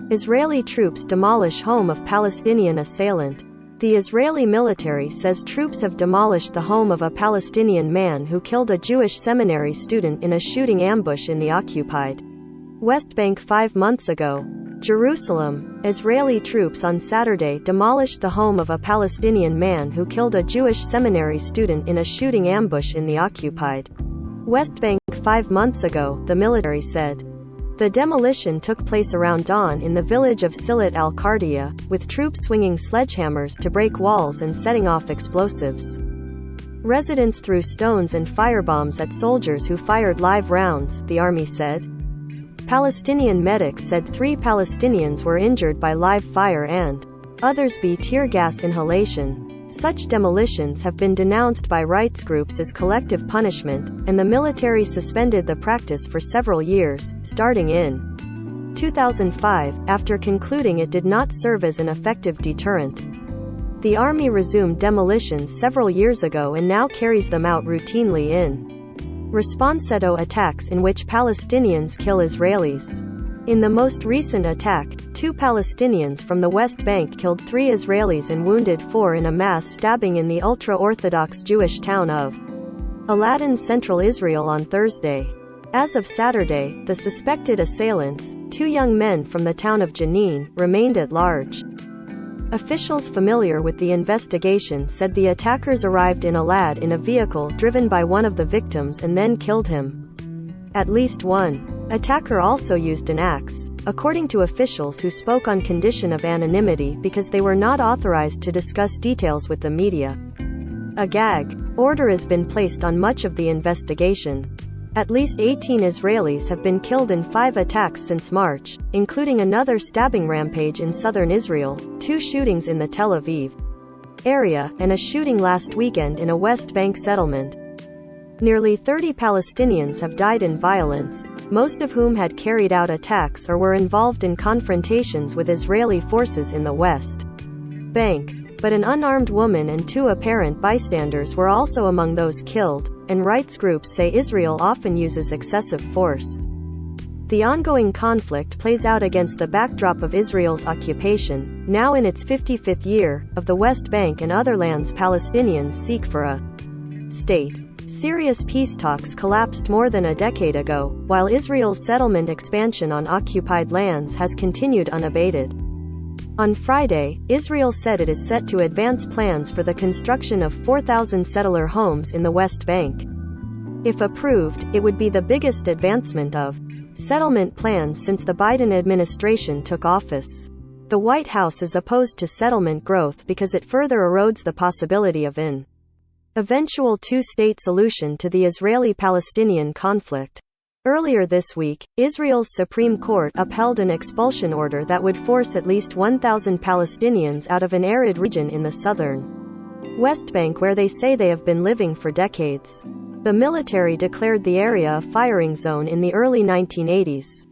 Israeli troops demolish home of Palestinian assailant. The Israeli military says troops have demolished the home of a Palestinian man who killed a Jewish seminary student in a shooting ambush in the occupied West Bank 5 months ago. Jerusalem. Israeli troops on Saturday demolished the home of a Palestinian man who killed a Jewish seminary student in a shooting ambush in the occupied West Bank 5 months ago, the military said. The demolition took place around dawn in the village of Silat al-Qardiya, with troops swinging sledgehammers to break walls and setting off explosives. Residents threw stones and firebombs at soldiers who fired live rounds, the army said. Palestinian medics said 3 Palestinians were injured by live fire and others by tear gas inhalation. Such demolitions have been denounced by rights groups as collective punishment, and the military suspended the practice for several years, starting in 2005, after concluding it did not serve as an effective deterrent. The army resumed demolitions several years ago and now carries them out routinely in response to attacks in which Palestinians kill Israelis. In the most recent attack, 2 Palestinians from the West Bank killed 3 Israelis and wounded 4 in a mass stabbing in the ultra-Orthodox Jewish town of Aladin, central Israel on Thursday. As of Saturday, the suspected assailants, 2 young men from the town of Jenin, remained at large. Officials familiar with the investigation said the attackers arrived in Alad in a vehicle driven by one of the victims and then killed him. At least one attacker also used an axe, according to officials who spoke on condition of anonymity because they were not authorized to discuss details with the media. A gag order has been placed on much of the investigation. At least 18 Israelis have been killed in 5 attacks since March, including another stabbing rampage in southern Israel, 2 shootings in the Tel Aviv area, and a shooting last weekend in a West Bank settlement. Nearly 30 Palestinians have died in violence, most of whom had carried out attacks or were involved in confrontations with Israeli forces in the West Bank. But an unarmed woman and 2 apparent bystanders were also among those killed, and rights groups say Israel often uses excessive force. The ongoing conflict plays out against the backdrop of Israel's occupation, now in its 55th year, of the West Bank and other lands Palestinians seek for a state. Serious peace talks collapsed more than a decade ago, while Israel's settlement expansion on occupied lands has continued unabated. On Friday, Israel said it is set to advance plans for the construction of 4,000 settler homes in the West Bank. If approved, it would be the biggest advancement of settlement plans since the Biden administration took office. The White House is opposed to settlement growth because it further erodes the possibility of an eventual 2-state solution to the Israeli-Palestinian conflict. Earlier this week, Israel's Supreme Court upheld an expulsion order that would force at least 1,000 Palestinians out of an arid region in the southern West Bank where they say they have been living for decades. The military declared the area a firing zone in the early 1980s.